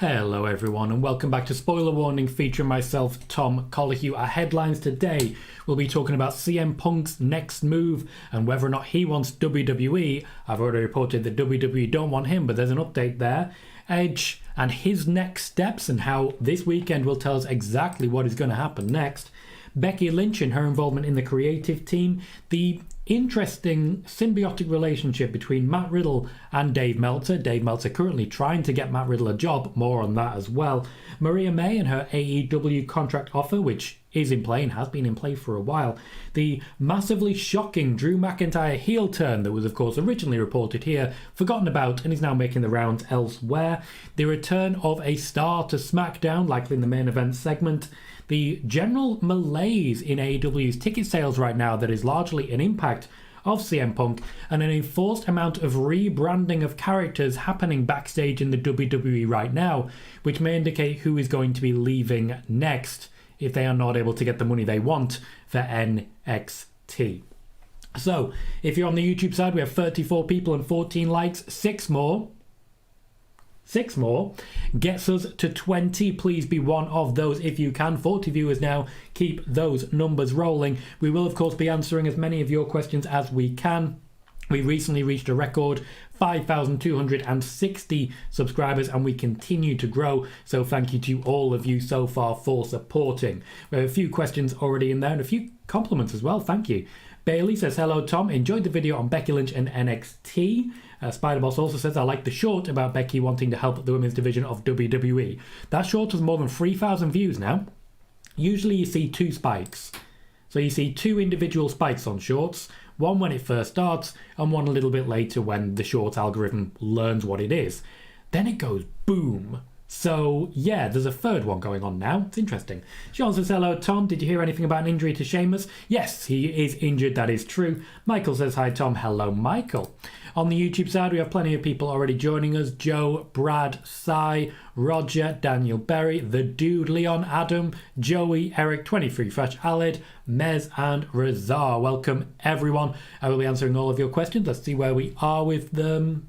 Hello everyone and welcome back to Spoiler Warning featuring myself, Tom Colohue. Our headlines today, we'll be talking about CM Punk's next move and whether or not he wants WWE. I've already reported that WWE don't want him, but there's an update there. Edge and his next steps and how this weekend will tell us exactly what is going to happen next. Becky Lynch and her involvement in the creative team. The interesting symbiotic relationship between Matt Riddle and Dave Meltzer. Dave Meltzer currently trying to get Matt Riddle a job. More on that as well. Maria May and her AEW contract offer, which is in play and has been in play for a while. The massively shocking Drew McIntyre heel turn that was of course originally reported here, forgotten about and is now making the rounds elsewhere. The return of a star to SmackDown, likely in the main event segment. The general malaise in AEW's ticket sales right now that is largely an impact of CM Punk, and an enforced amount of rebranding of characters happening backstage in the WWE right now, which may indicate who is going to be leaving next if they are not able to get the money they want for NXT. So, if you're on the YouTube side, we have 34 people and 14 likes, 6 more gets us to 20. Please be one of those if you can. 40 viewers now. Keep those numbers rolling. We will of course be answering as many of your questions as we can. We recently reached a record 5,260 subscribers and we continue to grow, so thank you to all of you so far for supporting. We have a few questions already in there and a few compliments as well, thank you. Bailey says, hello Tom, enjoyed the video on Becky Lynch and NXT. Spider-Boss also says, I like the short about Becky wanting to help the women's division of WWE. That short has more than 3,000 views now. Usually you see 2 spikes. So you see 2 individual spikes on shorts, one when it first starts and one a little bit later when the short algorithm learns what it is. Then it goes boom. So yeah, there's a third one going on now. It's interesting. Sean says, hello Tom, did you hear anything about an injury to Sheamus? Yes, he is injured, that is true. Michael says, hi Tom, hello Michael. On the YouTube side, we have plenty of people already joining us. Joe, Brad, Cy, Roger, Daniel Berry, The Dude, Leon, Adam, Joey, Eric, 23 Fresh, Aled, Mez, and Razar. Welcome, everyone. I will be answering all of your questions. Let's see where we are with them.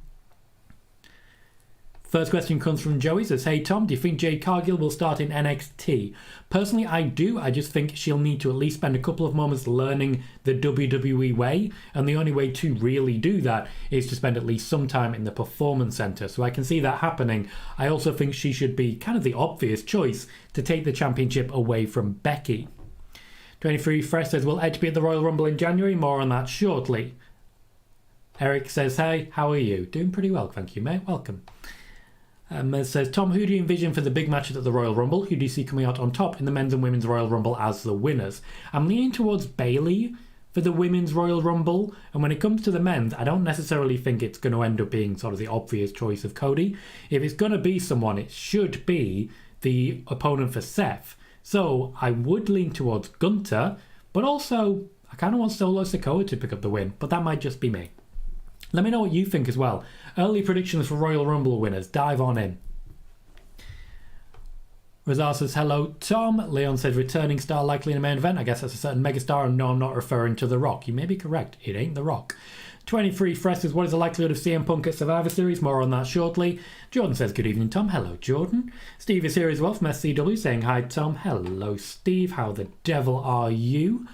First question comes from Joey. Says, hey Tom, do you think Jade Cargill will start in NXT? Personally, I do. I just think she'll need to at least spend a couple of moments learning the WWE way. And the only way to really do that is to spend at least some time in the Performance Center. So I can see that happening. I also think she should be kind of the obvious choice to take the championship away from Becky. 23 Fresh says, will Edge be at the Royal Rumble in January? More on that shortly. Eric says, hey, how are you? Doing pretty well, thank you, mate. Welcome. It says, Tom, who do you envision for the big matches at the Royal Rumble? Who do you see coming out on top in the men's and women's Royal Rumble as the winners? I'm leaning towards Bayley for the women's Royal Rumble. And when it comes to the men's, I don't necessarily think it's going to end up being sort of the obvious choice of Cody. If it's going to be someone, it should be the opponent for Seth. So I would lean towards Gunther, but also I kind of want Solo Sikoa to pick up the win. But that might just be me. Let me know what you think as well. Early predictions for Royal Rumble winners. Dive on in. Razar says, hello, Tom. Leon says, returning star likely in the main event. I guess that's a certain megastar. And no, I'm not referring to The Rock. You may be correct. It ain't The Rock. 23 Fresh says, what is the likelihood of CM Punk at Survivor Series? More on that shortly. Jordan says, good evening, Tom. Hello, Jordan. Steve is here as well from SCW saying, hi, Tom. Hello, Steve. How the devil are you?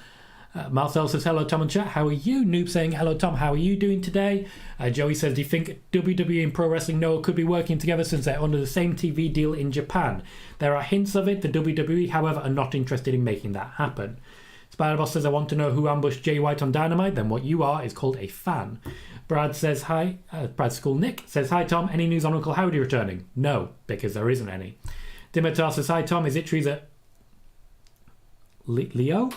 Marcel says, hello Tom and chat, how are you? Noob saying, hello Tom, how are you doing today? Joey says, do you think WWE and Pro Wrestling Noah could be working together since they're under the same TV deal in Japan? There are hints of it. The WWE, however, are not interested in making that happen. Spider-Boss says, I want to know who ambushed Jay White on Dynamite. Then what you are is called a fan. Brad says, hi. Brad School Nick says, hi Tom, any news on Uncle Howdy returning? No, because there isn't any. Dimitar says, hi Tom, is it true that Leo?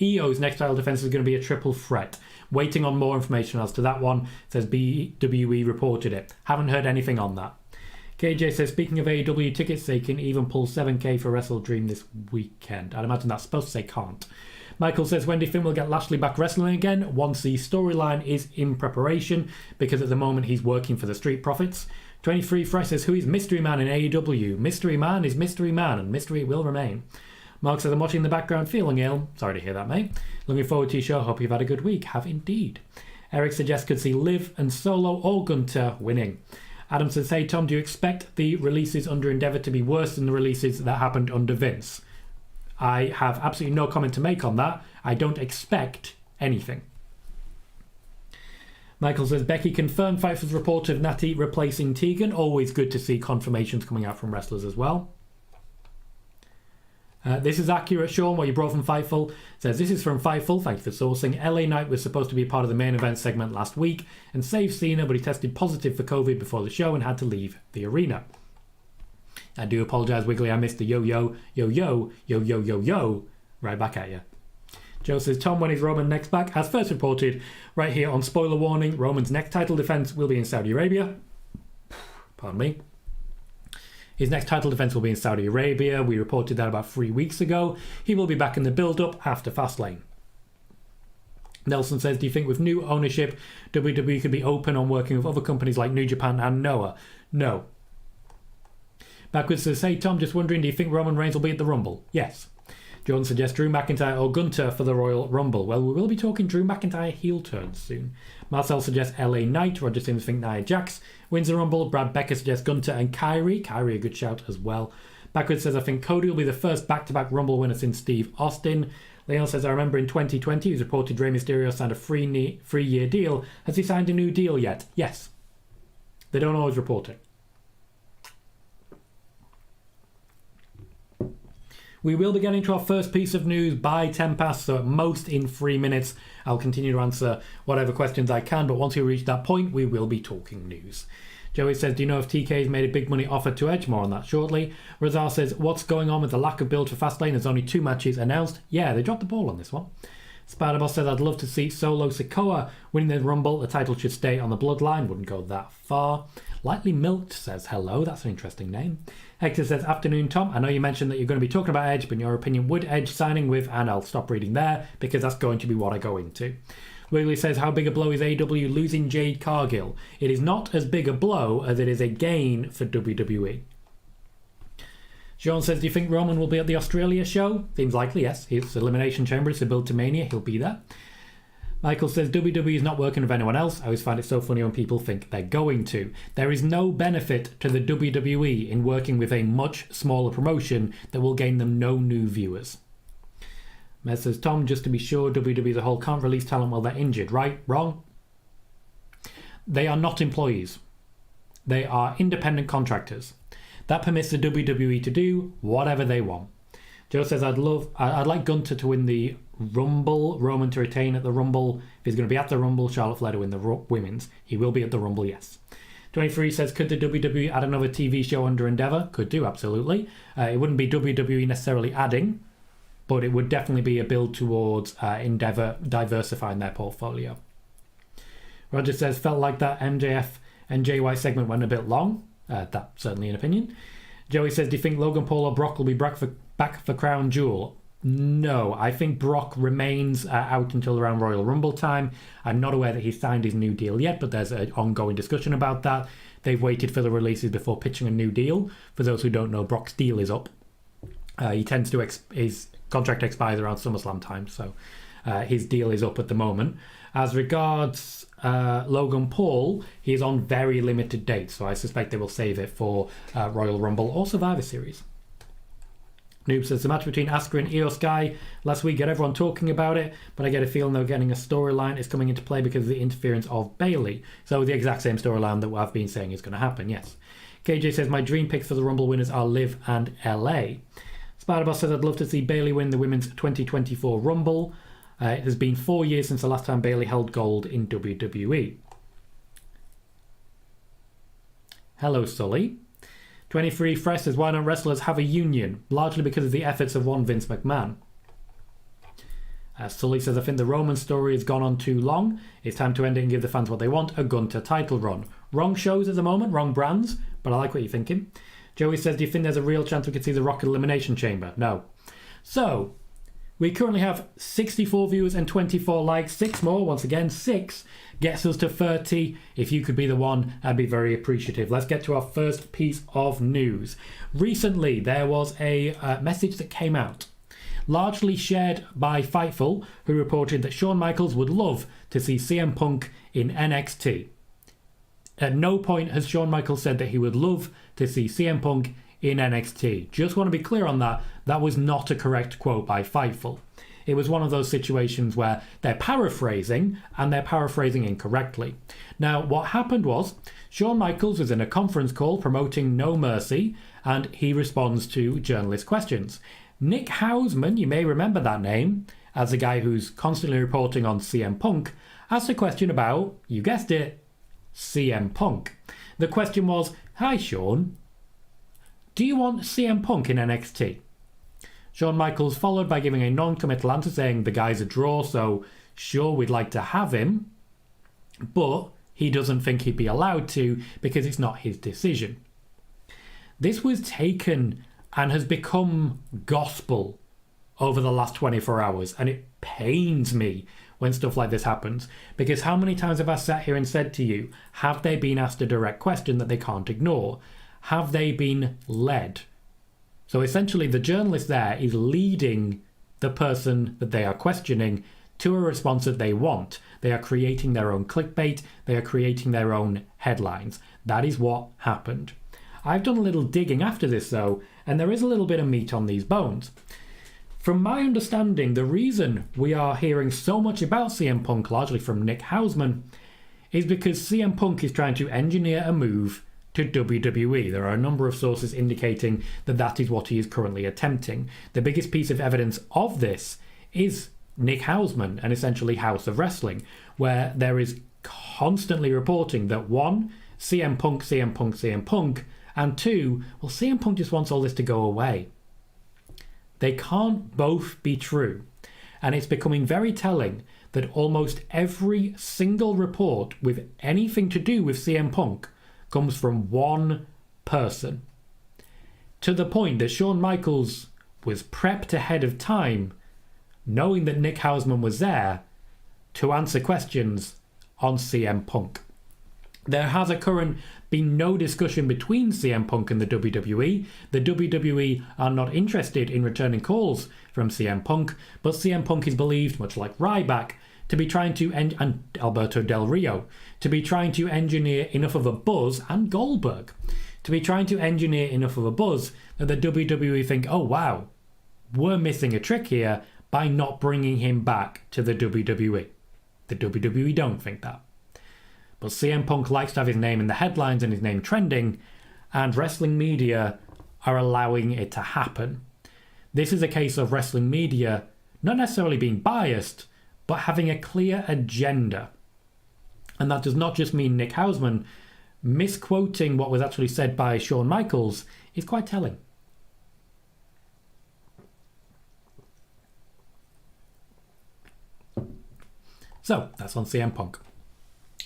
EO's next title defense is going to be a triple threat. Waiting on more information as to that one. Says BWE reported it. Haven't heard anything on that. KJ says, speaking of AEW tickets, they can even pull 7k for Wrestle Dream this weekend. I'd imagine that's supposed to say can't. Michael says, when do you think we'll get Lashley back wrestling again? Once the storyline is in preparation, because at the moment he's working for the Street Profits. 23 Fresh says, who is Mystery Man in AEW? Mystery Man is Mystery Man, and mystery will remain. Mark says, I'm watching in the background, feeling ill. Sorry to hear that, mate. Looking forward to your show. Hope you've had a good week. Have indeed. Eric suggests could see Liv and Solo or Gunter winning. Adam says, hey Tom, do you expect the releases under Endeavour to be worse than the releases that happened under Vince? I have absolutely no comment to make on that. I don't expect anything. Michael says, Becky confirmed Fightful's report of Natty replacing Tegan. Always good to see confirmations coming out from wrestlers as well. This is accurate, Sean, what you brought from Fightful. Says, this is from Fightful, thank you for sourcing. LA Knight was supposed to be part of the main event segment last week and saved Cena, but he tested positive for COVID before the show and had to leave the arena. I do apologise, Wiggly, I missed the yo-yo right back at you. Joe says, Tom, when is Roman next back? As first reported right here on Spoiler Warning, Roman's next title defence will be in Saudi Arabia. Pardon me. His next title defence will be in Saudi Arabia. We reported that about 3 weeks ago. He will be back in the build-up after Fastlane. Nelson says, do you think with new ownership, WWE could be open on working with other companies like New Japan and Noah? No. Backwards says, hey Tom, just wondering, do you think Roman Reigns will be at the Rumble? Yes. John suggests Drew McIntyre or Gunter for the Royal Rumble. Well, we will be talking Drew McIntyre heel turns soon. Marcel suggests LA Knight. Roger Sims thinks Nia Jax wins the Rumble. Brad Becker suggests Gunter and Kyrie. Kyrie, a good shout as well. Backwards says, I think Cody will be the first back-to-back Rumble winner since Steve Austin. Leon says, I remember in 2020 he was reported Rey Mysterio signed a three-year deal. Has he signed a new deal yet? Yes. They don't always report it. We will be getting to our first piece of news by 10 past, so at most in 3 minutes. I'll continue to answer whatever questions I can, but once we reach that point, we will be talking news. Joey says, do you know if TK's made a big money offer to Edge? More on that shortly. Razar says, what's going on with the lack of build for Fastlane? There's only 2 matches announced. Yeah, they dropped the ball on this one. Spider-Boss says, I'd love to see Solo Sikoa winning the Rumble. The title should stay on the Bloodline. Wouldn't go that far. Lightly Milked says, hello. That's an interesting name. Hector says, afternoon, Tom. I know you mentioned that you're going to be talking about Edge, but in your opinion, would Edge signing with, and I'll stop reading there, because that's going to be what I go into. Wiggly says, how big a blow is AEW losing Jade Cargill? It is not as big a blow as it is a gain for WWE. Sean says, do you think Roman will be at the Australia show? Seems likely, yes. It's Elimination Chamber, it's a build to Mania, he'll be there. Michael says, WWE is not working with anyone else. I always find it so funny when people think they're going to. There is no benefit to the WWE in working with a much smaller promotion that will gain them no new viewers. Mez says, Tom, just to be sure, WWE as a whole can't release talent while they're injured, right? Wrong. They are not employees. They are independent contractors. That permits the WWE to do whatever they want. Joe says, I'd like Gunter to win the Rumble, Roman to retain at the Rumble. If he's going to be at the Rumble, Charlotte Flair to win the women's. He will be at the Rumble, yes. 23 says, could the WWE add another TV show under Endeavour? Could do, absolutely. It wouldn't be WWE necessarily adding, but it would definitely be a build towards Endeavour diversifying their portfolio. Roger says, felt like that MJF and JY segment went a bit long. That's certainly an opinion. Joey says, do you think Logan Paul or Brock will be back for Crown Jewel? No, I think Brock remains out until around Royal Rumble time. I'm not aware that he's signed his new deal yet, but there's an ongoing discussion about that. They've waited for the releases before pitching a new deal. For those who don't know, Brock's deal is up. He tends to his contract expires around SummerSlam time, so his deal is up at the moment. As regards Logan Paul, he is on very limited dates, so I suspect they will save it for Royal Rumble or Survivor Series. Noob says, the match between Asuka and Io Sky last week got everyone talking about it, but I get a feeling they're getting a storyline is coming into play because of the interference of Bayley. So the exact same storyline that I've been saying is going to happen, yes. KJ says, my dream picks for the Rumble winners are Liv and LA. Spider-Boss says, I'd love to see Bayley win the Women's 2024 Rumble. It has been 4 years since the last time Bayley held gold in WWE. Hello, Sully. 23 Fresh says, why don't wrestlers have a union? Largely because of the efforts of one Vince McMahon. Sully says, I think the Roman story has gone on too long. It's time to end it and give the fans what they want, a Gunter title run. Wrong shows at the moment, wrong brands, but I like what you're thinking. Joey says, do you think there's a real chance we could see the Rock Elimination Chamber? No. So, we currently have 64 viewers and 24 likes. 6 more, once again, 6 gets us to 30. If you could be the one, I'd be very appreciative. Let's get to our first piece of news. Recently, there was a message that came out, largely shared by Fightful, who reported that Shawn Michaels would love to see CM Punk in NXT. At no point has Shawn Michaels said that he would love to see CM Punk in NXT. Just want to be clear on that. That was not a correct quote by Fightful. It was one of those situations where they're paraphrasing, and they're paraphrasing incorrectly. Now, what happened was, Shawn Michaels was in a conference call promoting No Mercy, and he responds to journalist questions. Nick Hausman, you may remember that name, as a guy who's constantly reporting on CM Punk, asked a question about, you guessed it, CM Punk. The question was, "Hi Shawn, do you want CM Punk in NXT?" Shawn Michaels followed by giving a non-committal answer saying the guy's a draw, so sure, we'd like to have him, but he doesn't think he'd be allowed to because it's not his decision. This was taken and has become gospel over the last 24 hours, and it pains me when stuff like this happens, because how many times have I sat here and said to you, have they been asked a direct question that they can't ignore? Have they been led? So essentially the journalist there is leading the person that they are questioning to a response that they want. They are creating their own clickbait. They are creating their own headlines. That is what happened. I've done a little digging after this though, and there is a little bit of meat on these bones. From my understanding, the reason we are hearing so much about CM Punk, largely from Nick Hausman, is because CM Punk is trying to engineer a move to WWE. There are a number of sources indicating that that is what he is currently attempting. The biggest piece of evidence of this is Nick Hausman and essentially House of Wrestling, where there is constantly reporting that one, CM Punk, CM Punk, CM Punk, and two, well, CM Punk just wants all this to go away. They can't both be true. And it's becoming very telling that almost every single report with anything to do with CM Punk comes from one person. To the point that Shawn Michaels was prepped ahead of time, knowing that Nick Hausman was there, to answer questions on CM Punk. There has been no discussion between CM Punk and the WWE. The WWE are not interested in returning calls from CM Punk, but CM Punk is believed, much like Ryback, to be trying to, and Alberto Del Rio, to be trying to engineer enough of a buzz, and Goldberg, to be trying to engineer enough of a buzz that the WWE think, oh wow, we're missing a trick here by not bringing him back to the WWE. The WWE don't think that. But CM Punk likes to have his name in the headlines and his name trending, and wrestling media are allowing it to happen. This is a case of wrestling media not necessarily being biased, but having a clear agenda. And that does not just mean Nick Hausman. Misquoting what was actually said by Shawn Michaels is quite telling. So, that's on CM Punk.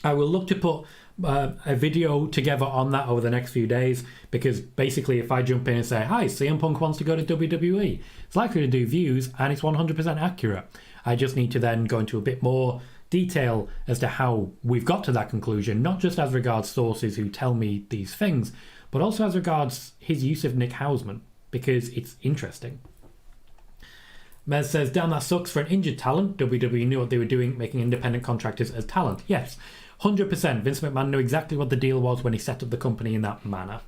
I will look to put a video together on that over the next few days, because basically if I jump in and say, hi, CM Punk wants to go to WWE, it's likely to do views and it's 100% accurate. I just need to then go into a bit more detail as to how we've got to that conclusion, not just as regards sources who tell me these things, but also as regards his use of Nick Hausman, because it's interesting. Mez says, damn, that sucks for an injured talent. WWE knew what they were doing, making independent contractors as talent. Yes, 100%. Vince McMahon knew exactly what the deal was when he set up the company in that manner.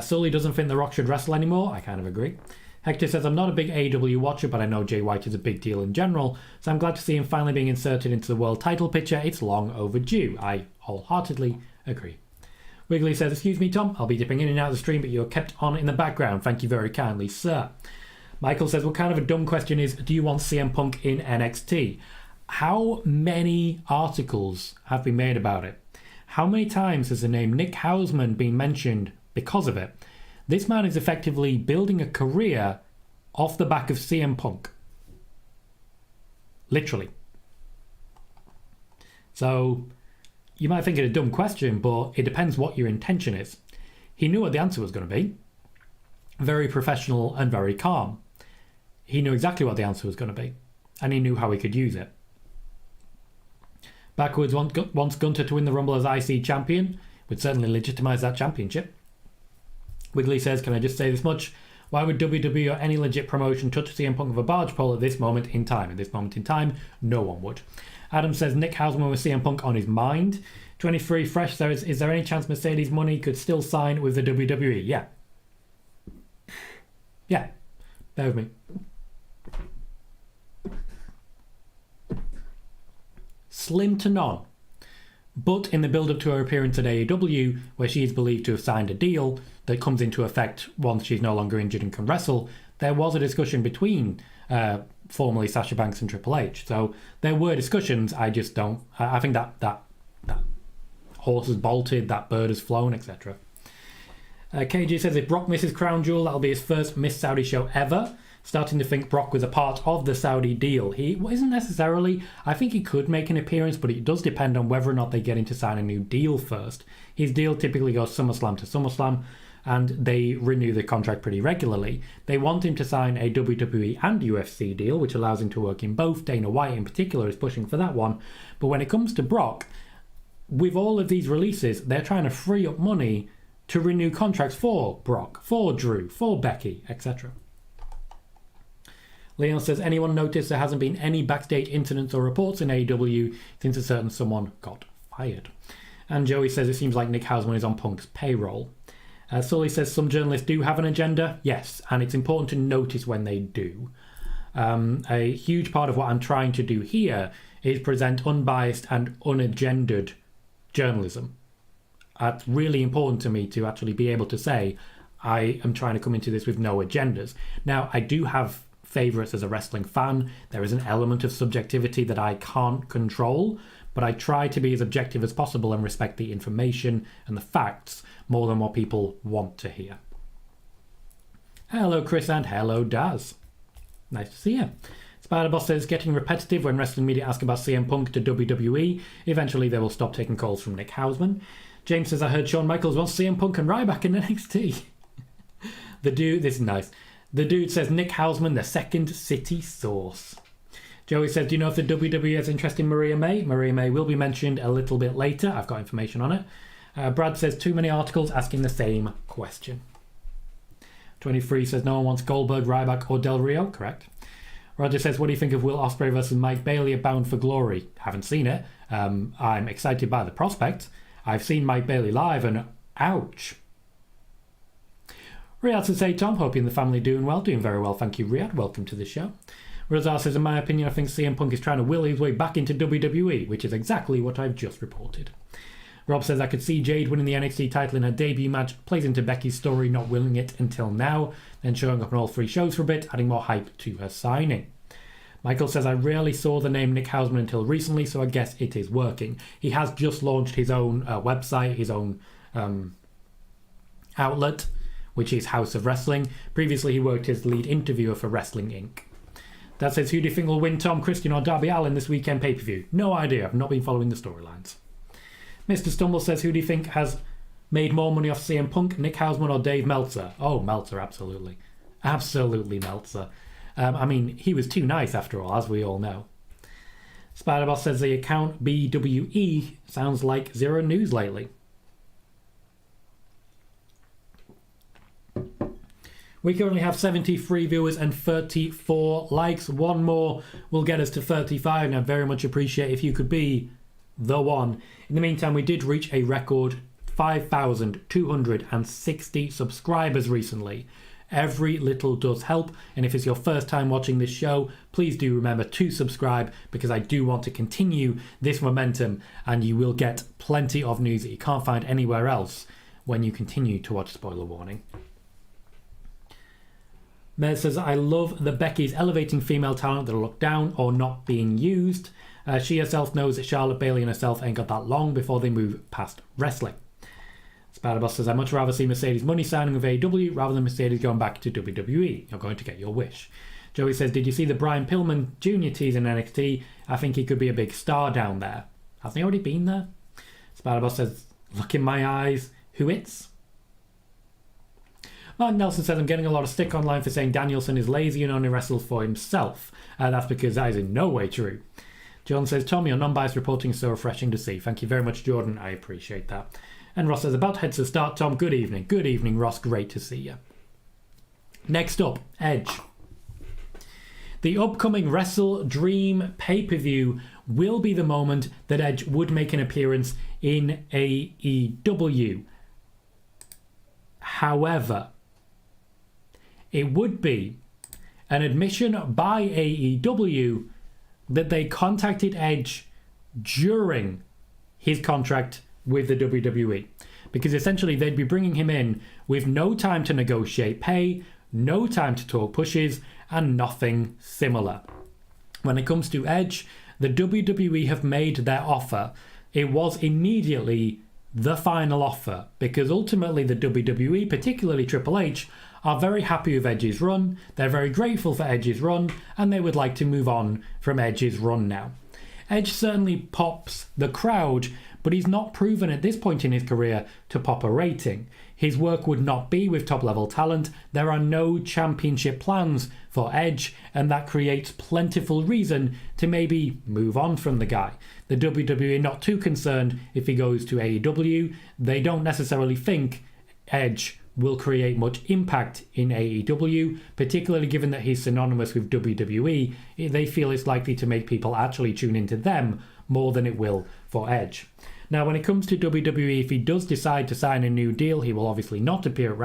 Sully doesn't think The Rock should wrestle anymore. I kind of agree. Hector says, I'm not a big AEW watcher, but I know Jay White is a big deal in general, so I'm glad to see him finally being inserted into the world title picture. It's long overdue. I wholeheartedly agree. Wiggly says, excuse me, Tom, I'll be dipping in and out of the stream, but you're kept on in the background. Thank you very kindly, sir. Michael says, what kind of a dumb question is, do you want CM Punk in NXT? How many articles have been made about it? How many times has the name Nick Hausman been mentioned because of it? This man is effectively building a career off the back of CM Punk. Literally. So, you might think it a dumb question, but it depends what your intention is. He knew what the answer was going to be. Very professional and very calm. He knew exactly what the answer was going to be, and he knew how he could use it. Backwards wants Gunter to win the Rumble as IC champion. Would certainly legitimise that championship. Wiggly says, can I just say this much? Why would WWE or any legit promotion touch CM Punk with a barge pole at this moment in time? At this moment in time, no one would. Adam says, Nick Hausman with CM Punk on his mind. 23 Fresh says, is there any chance Mercedes Money could still sign with the WWE? Yeah. Yeah. Bear with me. Slim to none. But in the build-up to her appearance at AEW, where she is believed to have signed a deal that comes into effect once she's no longer injured and can wrestle, there was a discussion between formerly Sasha Banks and Triple H. So there were discussions. I just don't. I think that horse has bolted, that bird has flown, etc. KG says if Brock misses Crown Jewel, that'll be his first Miss Saudi show ever. Starting to think Brock was a part of the Saudi deal. He isn't necessarily. I think he could make an appearance, but it does depend on whether or not they get him to sign a new deal first. His deal typically goes SummerSlam to SummerSlam, and they renew the contract pretty regularly. They want him to sign a WWE and UFC deal, which allows him to work in both. Dana White in particular is pushing for that one. But when it comes to Brock, with all of these releases, they're trying to free up money to renew contracts for Brock, for Drew, for Becky, etc. Leon says, anyone notice there hasn't been any backstage incidents or reports in AEW since a certain someone got fired? And Joey says, it seems like Nick Hausman is on Punk's payroll. Sully says, some journalists do have an agenda. Yes, and it's important to notice when they do. A huge part of what I'm trying to do here is present unbiased and unagendered journalism. It's really important to me to actually be able to say, I am trying to come into this with no agendas. Now, I do have favourites as a wrestling fan. There is an element of subjectivity that I can't control, but I try to be as objective as possible and respect the information and the facts more than what people want to hear. Hello, Chris, and hello, Daz. Nice to see you. Spider-Boss says, getting repetitive when wrestling media ask about CM Punk to WWE. Eventually, they will stop taking calls from Nick Hausman. James says, I heard Shawn Michaels wants CM Punk and Ryback in NXT. The dude, this is nice. The dude says, Nick Hausman, the second city source. Joey says, do you know if the WWE has interest in Maria May? Maria May will be mentioned a little bit later. I've got information on it. Brad says, too many articles asking the same question. 23 says, no one wants Goldberg, Ryback, or Del Rio. Correct. Roger says, what do you think of Will Ospreay versus Mike Bailey at Bound for Glory? Haven't seen it. I'm excited by the prospect. I've seen Mike Bailey live and ouch. Riyadh says, hey Tom, hope you and the family doing well. Doing very well, thank you, Riyadh. Welcome to the show. Razar says, in my opinion, I think CM Punk is trying to will his way back into WWE, which is exactly what I've just reported. Rob says, I could see Jade winning the NXT title in her debut match, plays into Becky's story not winning it until now, then showing up on all three shows for a bit, adding more hype to her signing. Michael says, I rarely saw the name Nick Hausman until recently, so I guess it is working. He has just launched his own website, his own outlet, which is House of Wrestling. Previously, he worked as lead interviewer for Wrestling Inc. That says, who do you think will win, Tom, Christian or Darby Allin this weekend pay-per-view? No idea. I've not been following the storylines. Mr. Stumble says, who do you think has made more money off CM Punk, Nick Hausman or Dave Meltzer? Oh, Meltzer, absolutely. Absolutely Meltzer. I mean, he was too nice after all, as we all know. Spider-Boss says the account BWE sounds like zero news lately. We currently have 73 viewers and 34 likes. One more will get us to 35, and I'd very much appreciate if you could be the one. In the meantime, we did reach a record 5,260 subscribers recently. Every little does help, and if it's your first time watching this show, please do remember to subscribe, because I do want to continue this momentum, and you will get plenty of news that you can't find anywhere else when you continue to watch Spoiler Warning. Mez says, I love that Becky's elevating female talent that are looked down or not being used. She herself knows that Charlotte, Bayley and herself ain't got that long before they move past wrestling. Spider-Boss says, I'd much rather see Mercedes Money signing with AEW rather than Mercedes going back to WWE. You're going to get your wish. Joey says, did you see the Brian Pillman Jr. tease in NXT? I think he could be a big star down there. Hasn't he already been there? Spider-Boss says, look in my eyes. Who it's? Mark Nelson says, I'm getting a lot of stick online for saying Danielson is lazy and only wrestles for himself. That's because that is in no way true. John says, Tom, your non-biased reporting is so refreshing to see. Thank you very much, Jordan. I appreciate that. And Ross says, about to head to the start, Tom. Good evening. Good evening, Ross. Great to see you. Next up, Edge. The upcoming Wrestle Dream pay-per-view will be the moment that Edge would make an appearance in AEW. However, it would be an admission by AEW that they contacted Edge during his contract with the WWE. Because essentially they'd be bringing him in with no time to negotiate pay, no time to talk pushes, and nothing similar. When it comes to Edge, the WWE have made their offer. It was immediately the final offer, because ultimately the WWE, particularly Triple H, are very happy with Edge's run, they're very grateful for Edge's run, and they would like to move on from Edge's run now. Edge certainly pops the crowd, but he's not proven at this point in his career to pop a rating. His work would not be with top-level talent, there are no championship plans for Edge, and that creates plentiful reason to maybe move on from the guy. The WWE are not too concerned if he goes to AEW. They don't necessarily think Edge will create much impact in AEW, particularly given that he's synonymous with WWE. They feel it's likely to make people actually tune into them more than it will for Edge. Now, when it comes to WWE, if he does decide to sign a new deal, he will obviously not appear at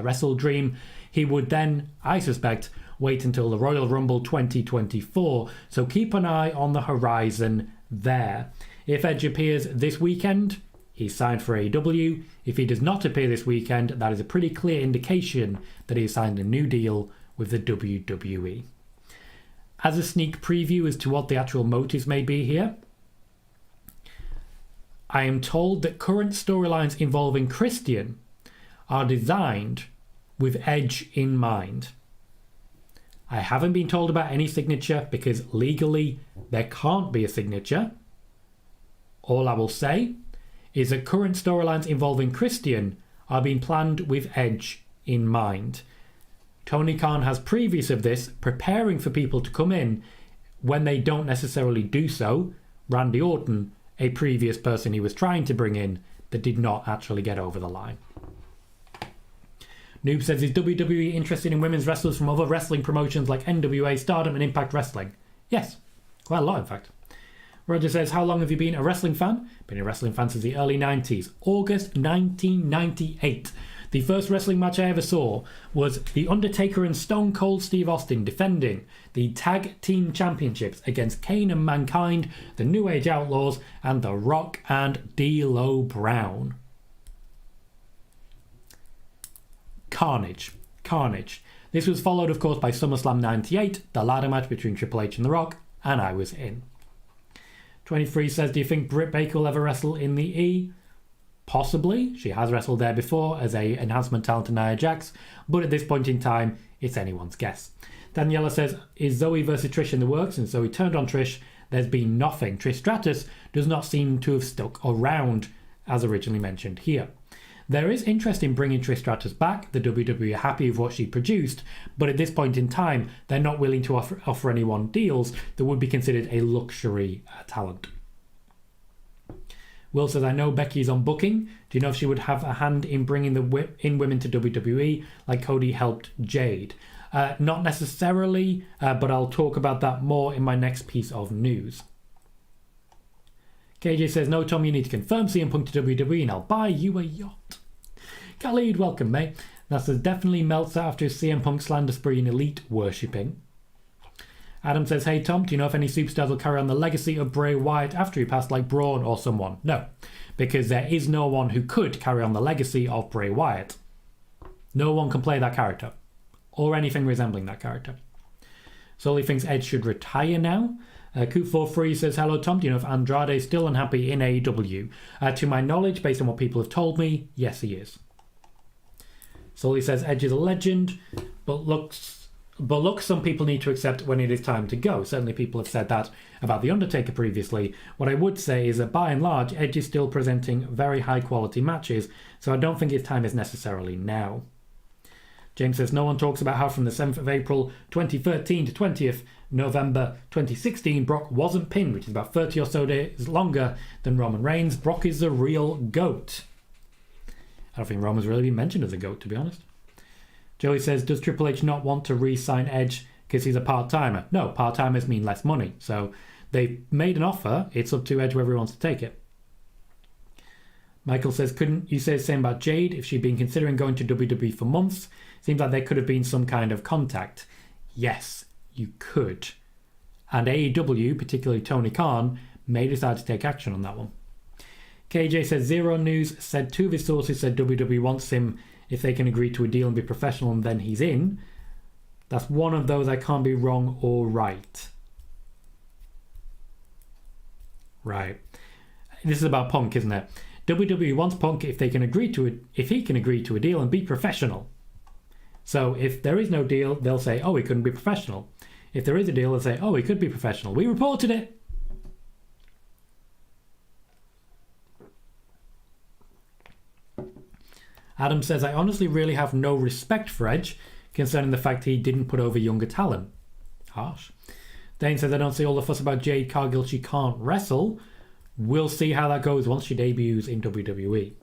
Wrestle Dream. He would then, I suspect, wait until the Royal Rumble 2024. So keep an eye on the horizon there. If Edge appears this weekend, he's signed for AEW. If he does not appear this weekend, that is a pretty clear indication that he has signed a new deal with the WWE. As a sneak preview as to what the actual motives may be here, I am told that current storylines involving Christian are designed with Edge in mind. I haven't been told about any signature because legally there can't be a signature. All I will say is that current storylines involving Christian are being planned with Edge in mind. Tony Khan has previous of this, preparing for people to come in when they don't necessarily do so. Randy Orton, a previous person he was trying to bring in that did not actually get over the line. Noob says, is WWE interested in women's wrestlers from other wrestling promotions like NWA, Stardom and Impact Wrestling? Yes, quite a lot in fact. Roger says, how long have you been a wrestling fan? Been a wrestling fan since the early 90s. August 1998. The first wrestling match I ever saw was The Undertaker and Stone Cold Steve Austin defending the Tag Team Championships against Kane and Mankind, the New Age Outlaws, and The Rock and D'Lo Brown. Carnage. This was followed, of course, by SummerSlam 98, the ladder match between Triple H and The Rock, and I was in. 23 says, do you think Britt Baker will ever wrestle in the E? Possibly. She has wrestled there before as a enhancement talent to Nia Jax, but at this point in time, it's anyone's guess. Daniela says, is Zoe versus Trish in the works? And Zoe turned on Trish. There's been nothing. Trish Stratus does not seem to have stuck around as originally mentioned here. There is interest in bringing Trish Stratus back. The WWE are happy with what she produced, but at this point in time, they're not willing to offer anyone deals that would be considered a luxury talent. Will says, I know Becky is on booking. Do you know if she would have a hand in bringing in women to WWE like Cody helped Jade? Not necessarily, but I'll talk about that more in my next piece of news. KJ says, no, Tom, you need to confirm CM Punk to WWE and I'll buy you a yacht. Khalid, welcome, mate. That says, definitely Meltzer after his CM Punk slander spree in Elite worshipping. Adam says, hey, Tom, do you know if any superstars will carry on the legacy of Bray Wyatt after he passed like Braun or someone? No, because there is no one who could carry on the legacy of Bray Wyatt. No one can play that character or anything resembling that character. Sully thinks Edge should retire now. Coop43 says, hello Tom, do you know if Andrade is still unhappy in AEW? To my knowledge, based on what people have told me, yes he is. Sully says, Edge is a legend, but look, some people need to accept when it is time to go. Certainly people have said that about The Undertaker previously. What I would say is that by and large, Edge is still presenting very high quality matches, so I don't think his time is necessarily now. James says, no one talks about how from the 7th of April 2013 to 20th November 2016, Brock wasn't pinned, which is about 30 or so days longer than Roman Reigns. Brock is the real GOAT. I don't think Roman's really been mentioned as a GOAT, to be honest. Joey says, does Triple H not want to re-sign Edge because he's a part-timer? No, part-timers mean less money. So they've made an offer. It's up to Edge whether he wants to take it. Michael says, couldn't you say the same about Jade if she'd been considering going to WWE for months? Seems like there could have been some kind of contact. Yes, you could. And AEW, particularly Tony Khan, may decide to take action on that one. KJ says, Zero News said two of his sources said WWE wants him if they can agree to a deal and be professional and then he's in. That's one of those I can't be wrong or right. Right. This is about Punk, isn't it? WWE wants Punk if they can agree to it, if he can agree to a deal and be professional. So if there is no deal, they'll say, oh, he couldn't be professional. If there is a deal, they'll say, oh, he could be professional. We reported it. Adam says, I honestly really have no respect for Edge concerning the fact he didn't put over younger talent. Harsh. Dane says, I don't see all the fuss about Jade Cargill. She can't wrestle. We'll see how that goes once she debuts in WWE.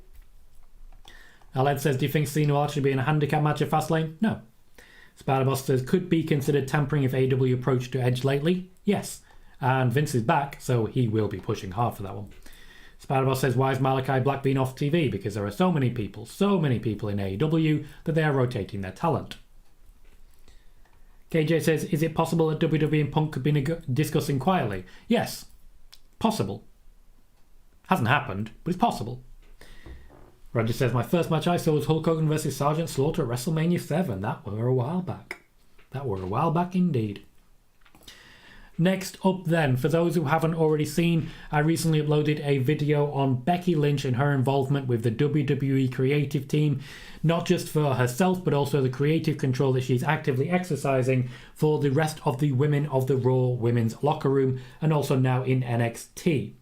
Aled says, do you think Cena will actually be in a handicap match at Fastlane? No. Spider-Boss says, could be considered tampering if AEW approach to Edge lately? Yes. And Vince is back, so he will be pushing hard for that one. Spider-Boss says, why is Malachi Black being off TV? Because there are so many people in AEW that they are rotating their talent. KJ says, is it possible that WWE and Punk could be discussing quietly? Yes. Possible. Hasn't happened, but it's possible. Roger says, my first match I saw was Hulk Hogan versus Sergeant Slaughter at WrestleMania 7. That were a while back. That were a while back indeed. Next up then, for those who haven't already seen, I recently uploaded a video on Becky Lynch and her involvement with the WWE creative team, not just for herself, but also the creative control that she's actively exercising for the rest of the women of the Raw women's locker room, and also now in NXT.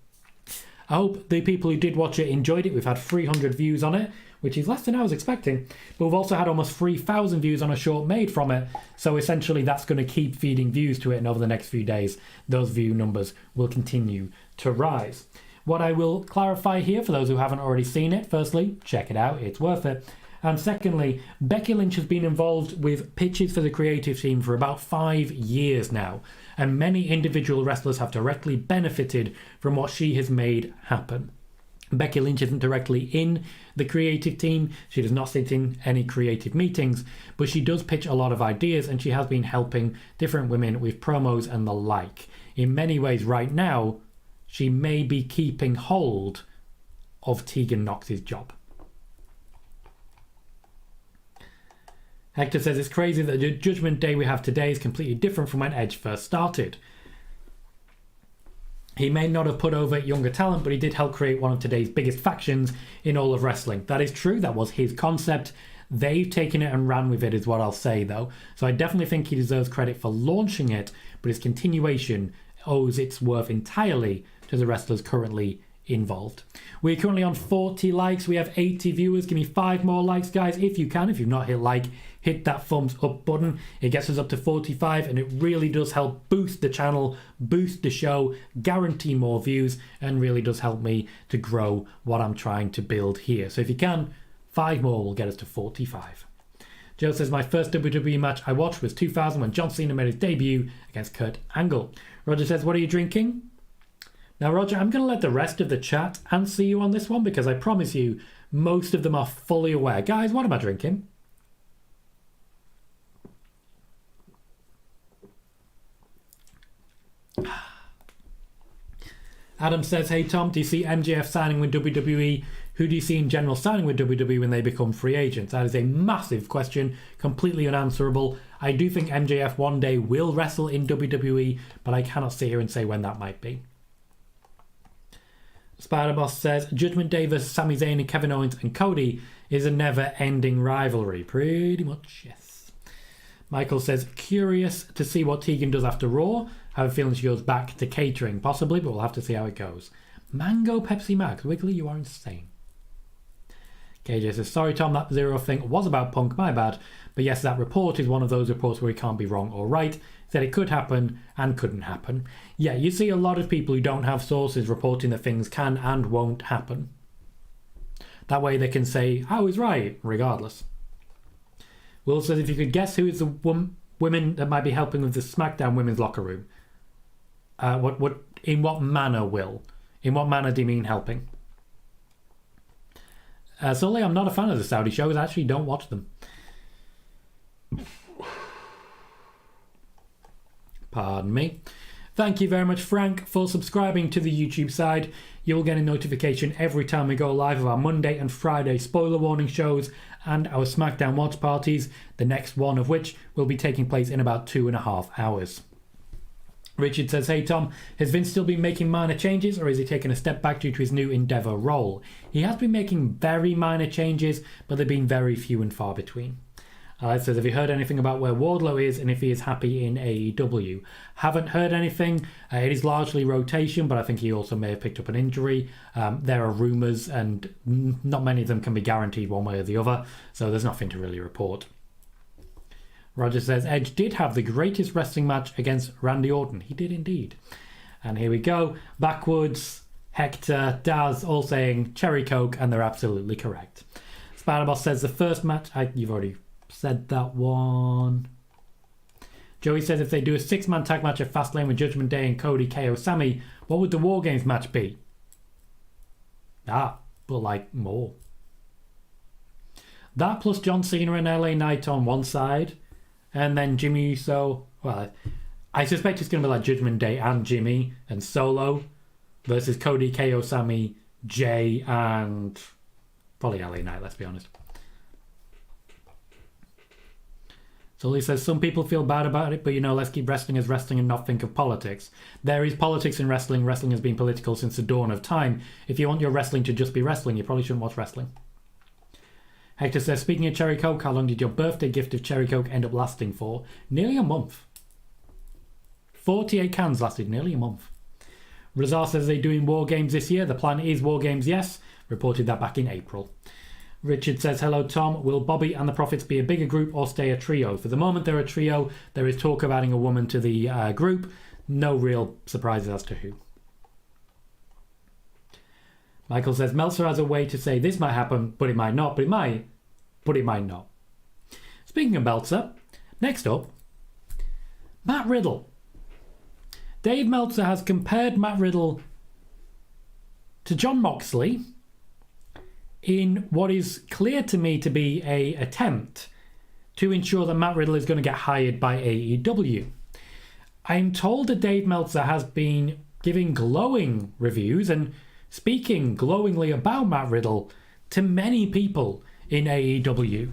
I hope the people who did watch it enjoyed it. We've had 300 views on it, which is less than I was expecting. But we've also had almost 3,000 views on a short made from it. So essentially that's going to keep feeding views to it. And over the next few days, those view numbers will continue to rise. What I will clarify here for those who haven't already seen it, firstly, check it out. It's worth it. And secondly, Becky Lynch has been involved with pitches for the creative team for about 5 years now. And many individual wrestlers have directly benefited from what she has made happen. Becky Lynch isn't directly in the creative team. She does not sit in any creative meetings, but she does pitch a lot of ideas and she has been helping different women with promos and the like. In many ways right now, she may be keeping hold of Tegan Nox's job. Hector says it's crazy that the Judgment Day we have today is completely different from when Edge first started. He may not have put over younger talent, but he did help create one of today's biggest factions in all of wrestling. That is true. That was his concept. They've taken it and ran with it, is what I'll say, though. So I definitely think he deserves credit for launching it, but his continuation owes its worth entirely to the wrestlers currently involved. We're currently on 40 likes. We have 80 viewers. Give me 5 more likes, guys, if you can. If you've not hit like, hit that thumbs up button. It gets us up to 45 and it really does help boost the channel, boost the show, guarantee more views, and really does help me to grow what I'm trying to build here. So if you can, 5 more will get us to 45. Joe says, my first WWE match I watched was 2000 when John Cena made his debut against Kurt Angle. Roger says, what are you drinking? Now, Roger, I'm going to let the rest of the chat answer you on this one because I promise you most of them are fully aware. Guys, what am I drinking? Adam says, hey Tom, do you see MJF signing with WWE? Who do you see in general signing with WWE when they become free agents? That is a massive question, completely unanswerable. I do think MJF one day will wrestle in WWE, but I cannot sit here and say when that might be. Spider-Boss says, Judgment Day versus Sami Zayn and Kevin Owens and Cody is a never-ending rivalry. Pretty much, yes. Michael says, curious to see what Tegan does after Raw. I have a feeling she goes back to catering, possibly, but we'll have to see how it goes. Mango Pepsi Max. Wiggly, you are insane. KJ says, sorry Tom, that Zero thing was about Punk, my bad. But yes, that report is one of those reports where it can't be wrong or right. Said it could happen and couldn't happen. Yeah, you see a lot of people who don't have sources reporting that things can and won't happen. That way they can say, I was right, regardless. Will says, if you could guess who is the women that might be helping with the SmackDown women's locker room. In what manner, Will? In what manner do you mean helping? Sully, I'm not a fan of the Saudi shows. I actually don't watch them. Pardon me. Thank you very much, Frank, for subscribing to the YouTube side. You'll get a notification every time we go live of our Monday and Friday spoiler warning shows and our SmackDown watch parties, the next one of which will be taking place in about 2.5 hours. Richard says, hey Tom, has Vince still been making minor changes or is he taking a step back due to his new Endeavour role? He has been making very minor changes, but they've been very few and far between. Says, have you heard anything about where Wardlow is and if he is happy in AEW? Haven't heard anything. It is largely rotation, but I think he also may have picked up an injury. There are rumours and not many of them can be guaranteed one way or the other, so there's nothing to really report. Roger says, Edge did have the greatest wrestling match against Randy Orton. He did indeed. And here we go. Backwards, Hector, Daz, all saying Cherry Coke, and they're absolutely correct. Spider-Boss says the first match... You've already said that one. Joey says if they do a 6-man tag match at Fastlane with Judgment Day and Cody, KO, Sammy, what would the War Games match be? But like more. That plus John Cena and LA Knight on one side, and then Jimmy Uso. Well, I suspect it's going to be like Judgment Day and Jimmy and Solo versus Cody, KO, Sammy, Jay, and probably LA Knight, let's be honest. So he says, some people feel bad about it, but let's keep wrestling as wrestling and not think of politics. There is politics in wrestling. Wrestling has been political since the dawn of time. If you want your wrestling to just be wrestling, you probably shouldn't watch wrestling. Hector says, speaking of Cherry Coke, how long did your birthday gift of Cherry Coke end up lasting for? Nearly a month. 48 cans lasted nearly a month. Razar says they're doing War Games this year. The plan is War Games, yes. Reported that back in April. Richard says, hello Tom, will Bobby and the Profits be a bigger group or stay a trio? For the moment they're a trio. There is talk of adding a woman to the group. No real surprises as to who. Michael says, Meltzer has a way to say this might happen, but it might not, but it might not. Speaking of Meltzer, next up, Matt Riddle. Dave Meltzer has compared Matt Riddle to Jon Moxley in what is clear to me to be an attempt to ensure that Matt Riddle is going to get hired by AEW. I'm told that Dave Meltzer has been giving glowing reviews and speaking glowingly about Matt Riddle to many people in AEW.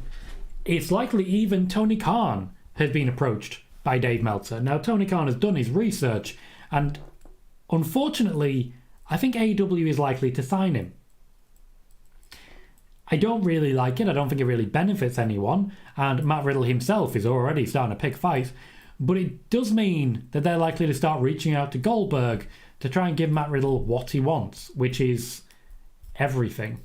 It's likely even Tony Khan has been approached by Dave Meltzer. Now, Tony Khan has done his research, and unfortunately, I think AEW is likely to sign him. I don't really like it. I don't think it really benefits anyone. And Matt Riddle himself is already starting to pick fights. But it does mean that they're likely to start reaching out to Goldberg to try and give Matt Riddle what he wants, which is everything.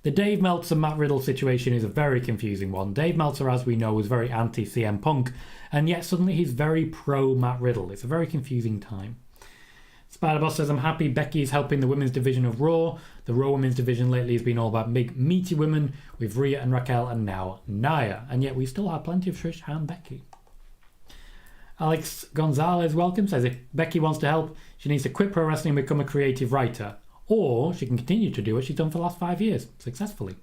The Dave Meltzer-Matt Riddle situation is a very confusing one. Dave Meltzer, as we know, was very anti-CM Punk, and yet suddenly he's very pro-Matt Riddle. It's a very confusing time. Spider-Boss says, I'm happy Becky is helping the women's division of Raw. The Raw women's division lately has been all about big, meaty women with Rhea and Raquel and now Nia. And yet we still have plenty of Trish and Becky. Alex Gonzalez, welcome, says if Becky wants to help, she needs to quit pro wrestling and become a creative writer. Or she can continue to do what she's done for the last 5 years, successfully.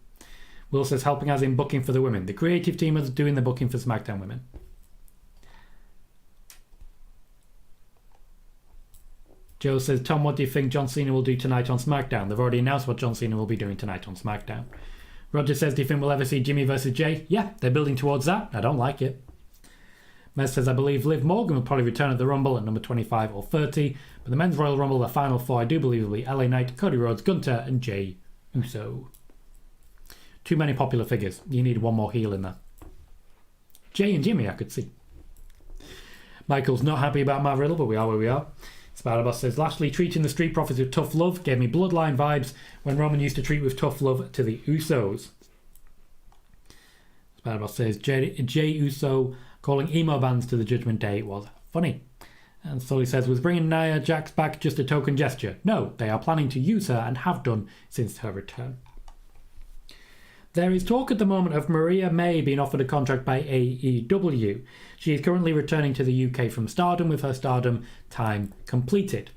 Will says, helping as in booking for the women. The creative team is doing the booking for SmackDown women. Joe says, Tom, what do you think John Cena will do tonight on SmackDown? They've already announced what John Cena will be doing tonight on SmackDown. Roger says, do you think we'll ever see Jimmy versus Jay? Yeah, they're building towards that. I don't like it. Mez says, I believe Liv Morgan will probably return at the Rumble at number 25 or 30. But the Men's Royal Rumble, the final four, I do believe will be LA Knight, Cody Rhodes, Gunther, and Jey Uso. Too many popular figures. You need one more heel in there. Jay and Jimmy, I could see. Michael's not happy about Matt Riddle, but we are where we are. Spider-Boss says, Lashley treating the Street Profits with tough love gave me Bloodline vibes when Roman used to treat with tough love to the Usos. Spider-Boss says, Jey Uso calling emo bands to the Judgment Day was funny. And Sully says, was bringing Nia Jax back just a token gesture? No, they are planning to use her and have done since her return. There is talk at the moment of Maria May being offered a contract by AEW. She is currently returning to the UK from Stardom with her Stardom time completed.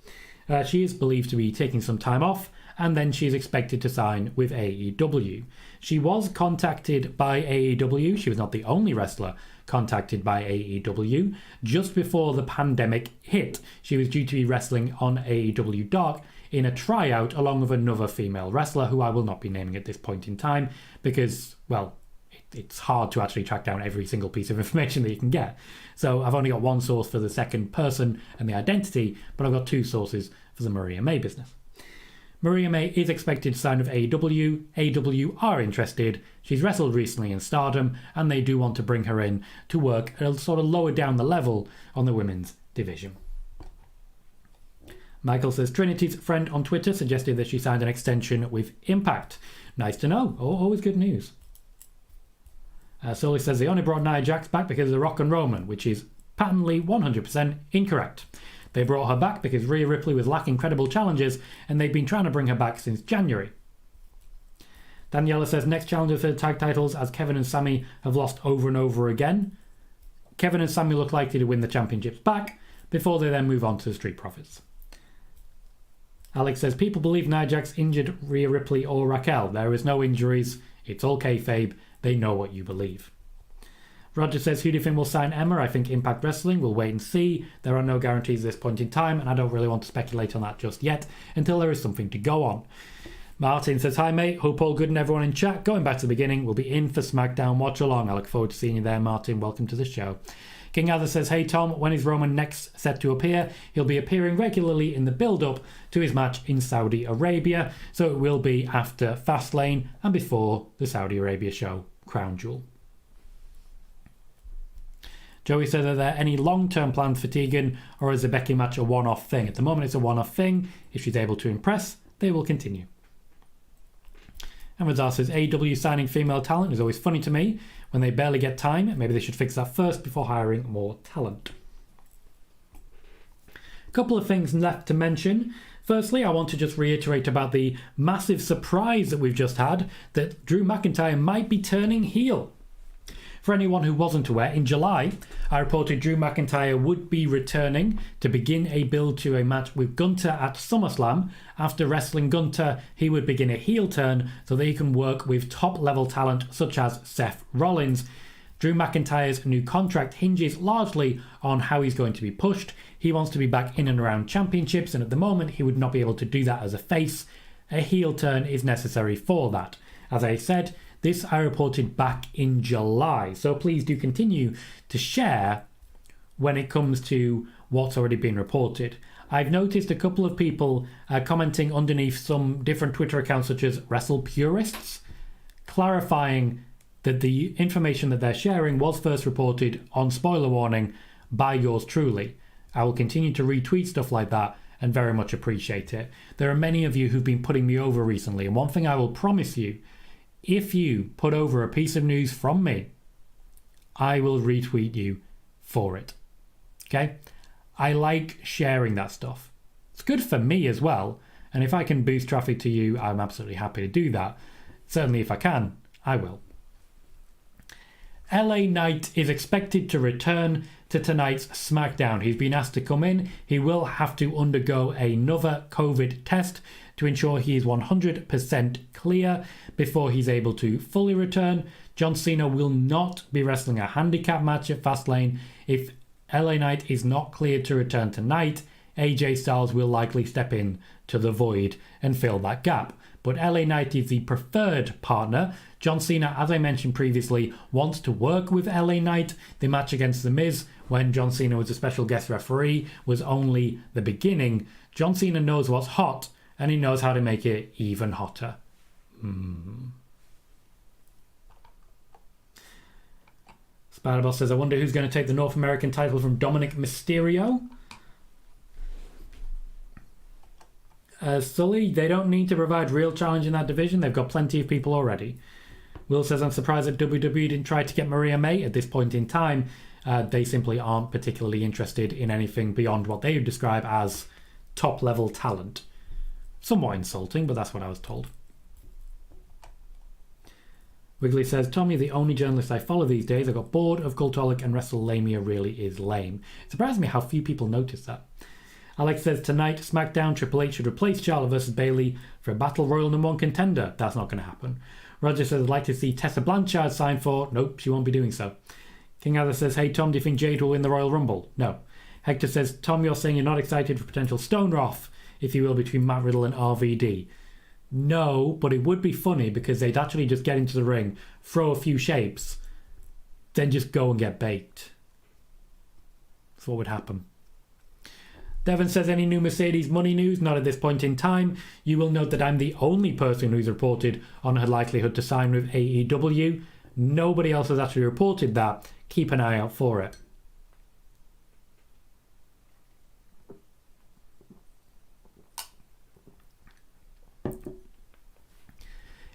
She is believed to be taking some time off and then she's expected to sign with AEW. She was contacted by AEW. She was not the only wrestler contacted by AEW. Just before the pandemic hit, she was due to be wrestling on AEW Dark in a tryout along with another female wrestler who I will not be naming at this point in time because, well, it's hard to actually track down every single piece of information that you can get. So I've only got one source for the second person and the identity, but I've got two sources for the Maria May business. Maria May is expected to sign with AEW. AEW are interested. She's wrestled recently in Stardom, and they do want to bring her in to work a sort of lower down the level on the women's division. Michael says Trinity's friend on Twitter suggested that she signed an extension with Impact. Nice to know. Always good news. Sully says they only brought Nia Jax back because of The Rock and Roman, which is patently 100% incorrect. They brought her back because Rhea Ripley was lacking credible challenges, and they've been trying to bring her back since January. Daniela says next challenger for the tag titles, as Kevin and Sami have lost over and over again. Kevin and Sami look likely to win the championships back before they then move on to the Street Profits. Alex says people believe Nia Jax injured Rhea Ripley or Raquel. There is no injuries. It's all kayfabe. They know what you believe. Roger says, who do you think will sign Emma? I think Impact Wrestling. We'll wait and see. There are no guarantees at this point in time, and I don't really want to speculate on that just yet until there is something to go on. Martin says, hi mate, hope all good and everyone in chat. Going back to the beginning, we'll be in for SmackDown Watch Along. I look forward to seeing you there, Martin. Welcome to the show. King Arthur says, hey Tom, when is Roman next set to appear? He'll be appearing regularly in the build-up to his match in Saudi Arabia, so it will be after Fastlane and before the Saudi Arabia show, Crown Jewel. Joey said, are there any long-term plans for Tegan, or is the Becky match a one-off thing? At the moment, it's a one-off thing. If she's able to impress, they will continue. And Razar says, AEW signing female talent is always funny to me when they barely get time. Maybe they should fix that first before hiring more talent. A couple of things left to mention. Firstly, I want to just reiterate about the massive surprise that we've just had that Drew McIntyre might be turning heel. For anyone who wasn't aware, in July, I reported Drew McIntyre would be returning to begin a build to a match with Gunther at SummerSlam. After wrestling Gunther, he would begin a heel turn so that he can work with top-level talent such as Seth Rollins. Drew McIntyre's new contract hinges largely on how he's going to be pushed. He wants to be back in and around championships, and at the moment, he would not be able to do that as a face. A heel turn is necessary for that. As I said, this I reported back in July, so please do continue to share when it comes to what's already been reported. I've noticed a couple of people commenting underneath some different Twitter accounts such as Wrestle Purists, clarifying that the information that they're sharing was first reported on Spoiler Warning by yours truly. I will continue to retweet stuff like that and very much appreciate it. There are many of you who've been putting me over recently, and one thing I will promise you, if you put over a piece of news from me, I will retweet you for it. Okay? I like sharing that stuff. It's good for me as well, and if I can boost traffic to you, I'm absolutely happy to do that. Certainly if I can, I will. LA Knight is expected to return to tonight's SmackDown. He's been asked to come in. He will have to undergo another COVID test to ensure he is 100% clear before he's able to fully return. John Cena will not be wrestling a handicap match at Fastlane. If LA Knight is not cleared to return tonight, AJ Styles will likely step in to the void and fill that gap. But LA Knight is the preferred partner. John Cena, as I mentioned previously, wants to work with LA Knight. The match against The Miz, when John Cena was a special guest referee, was only the beginning. John Cena knows what's hot, and he knows how to make it even hotter. Spider-Boss says, I wonder who's going to take the North American title from Dominic Mysterio. Sully, they don't need to provide real challenge in that division. They've got plenty of people already. Will says, I'm surprised that WWE didn't try to get Maria May at this point in time. They simply aren't particularly interested in anything beyond what they would describe as top-level talent. Somewhat insulting, but that's what I was told. Wiggly says, Tommy, the only journalist I follow these days. I got bored of Cultaholic and WrestleLamia really is lame. It surprised me how few people notice that. Alex says, tonight, SmackDown, Triple H should replace Charlotte versus Bayley for a Battle Royal #1 contender. That's not going to happen. Roger says, I'd like to see Tessa Blanchard sign for... Nope, she won't be doing so. King Arthur says, hey, Tom, do you think Jade will win the Royal Rumble? No. Hector says, Tom, you're saying you're not excited for potential Stone Roth, if you will, between Matt Riddle and RVD. No, but it would be funny because they'd actually just get into the ring, throw a few shapes, then just go and get baked. That's what would happen. Devon says, any new Mercedes money news? Not at this point in time. You will note that I'm the only person who's reported on her likelihood to sign with AEW. Nobody else has actually reported that. Keep an eye out for it.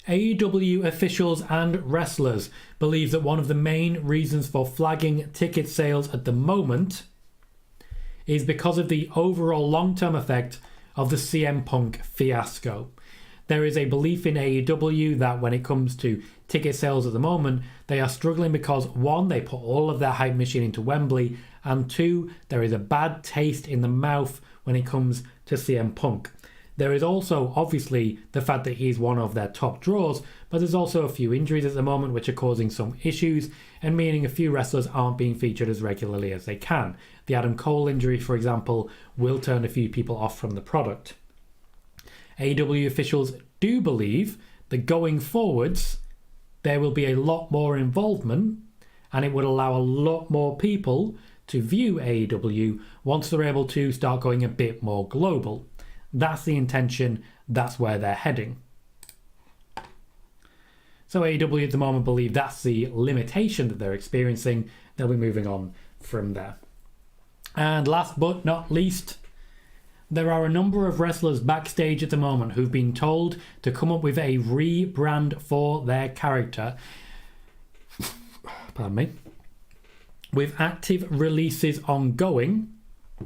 AEW officials and wrestlers believe that one of the main reasons for flagging ticket sales at the moment is because of the overall long-term effect of the CM Punk fiasco. There is a belief in AEW that when it comes to ticket sales at the moment, they are struggling because, one, they put all of their hype machine into Wembley, and two, there is a bad taste in the mouth when it comes to CM Punk. There is also, obviously, the fact that he's one of their top draws, but there's also a few injuries at the moment which are causing some issues, and meaning a few wrestlers aren't being featured as regularly as they can. The Adam Cole injury, for example, will turn a few people off from the product. AEW officials do believe that going forwards, there will be a lot more involvement, and it would allow a lot more people to view AEW once they're able to start going a bit more global. That's the intention, that's where they're heading. So AEW at the moment believe that's the limitation that they're experiencing. They'll be moving on from there. And last but not least, there are a number of wrestlers backstage at the moment who've been told to come up with a rebrand for their character. Pardon me. With active releases ongoing,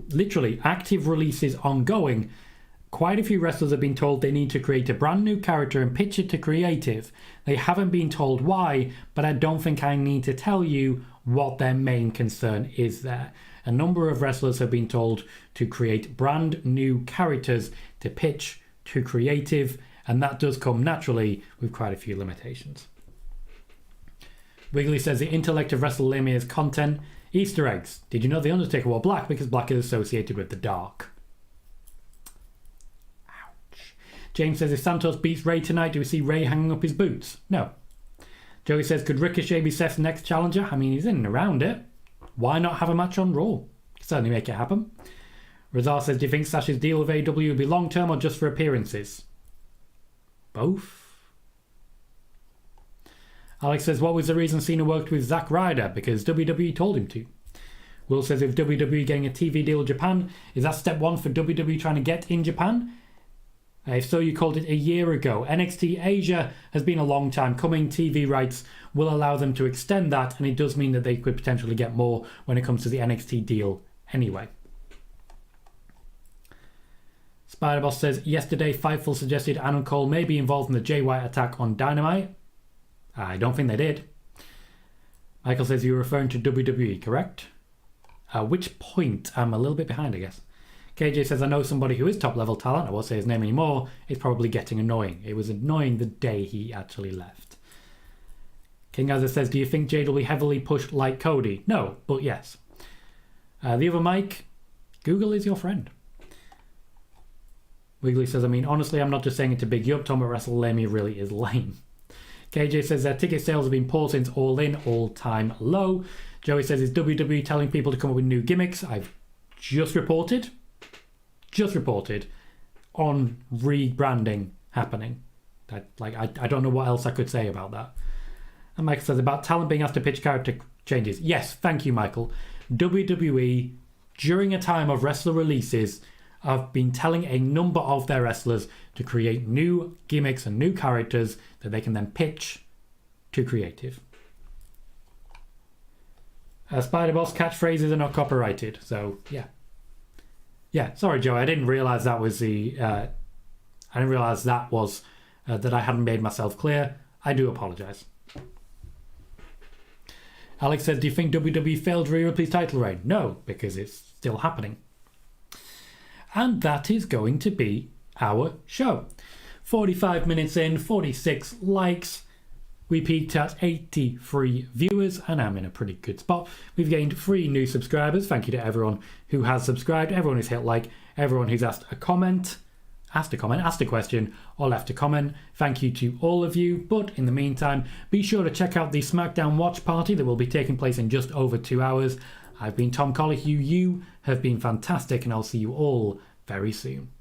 literally active releases ongoing, quite a few wrestlers have been told they need to create a brand new character and pitch it to creative. They haven't been told why, but I don't think I need to tell you what their main concern is there. A number of wrestlers have been told to create brand new characters to pitch to creative, and that does come naturally with quite a few limitations. Wiggly says the intellect of WrestleMania's content. Easter eggs. Did you know The Undertaker wore black because black is associated with the dark? James says, if Santos beats Ray tonight, do we see Ray hanging up his boots? No. Joey says, could Ricochet be Seth's next challenger? I mean, he's in and around it. Why not have a match on Raw? Certainly make it happen. Razar says, do you think Sash's deal with AEW will be long-term or just for appearances? Both. Alex says, what was the reason Cena worked with Zack Ryder? Because WWE told him to. Will says, if WWE getting a TV deal in Japan, is that step one for WWE trying to get in Japan? If so, you called it a year ago. NXT Asia has been a long time coming. TV rights will allow them to extend that, and it does mean that they could potentially get more when it comes to the NXT deal anyway. Spider-Boss says, yesterday Fightful suggested Adam Cole may be involved in the Jay White attack on Dynamite. I don't think they did. Michael says, you're referring to WWE, correct? Which point? I'm a little bit behind, I guess. KJ says, I know somebody who is top-level talent. I won't say his name anymore. It's probably getting annoying. It was annoying the day he actually left. King Azza says, do you think Jade will be heavily pushed like Cody? No, but yes. The other Mike, Google is your friend. Wiggly says, I mean, honestly, I'm not just saying it to big you up. Tom, but WrestleMania really is lame. KJ says, their ticket sales have been poor since All In, all-time low. Joey says, is WWE telling people to come up with new gimmicks? I've just reported on rebranding happening. I don't know what else I could say about that. And Michael says about talent being asked to pitch character changes. Yes, thank you, Michael. WWE, during a time of wrestler releases, have been telling a number of their wrestlers to create new gimmicks and new characters that they can then pitch to creative. Spider-Boss catchphrases are not copyrighted, so yeah. Yeah, sorry, Joe. I didn't realise that was that I hadn't made myself clear. I do apologise. Alex says, do you think WWE failed to re-release title reign? No, because it's still happening. And that is going to be our show. 45 minutes in, 46 likes. We peaked at 83 viewers, and I'm in a pretty good spot. We've gained 3 new subscribers. Thank you to everyone who has subscribed, everyone who's hit like, everyone who's asked a question, or left a comment. Thank you to all of you. But in the meantime, be sure to check out the SmackDown watch party that will be taking place in just over 2 hours. I've been Tom Colohue. You have been fantastic, and I'll see you all very soon.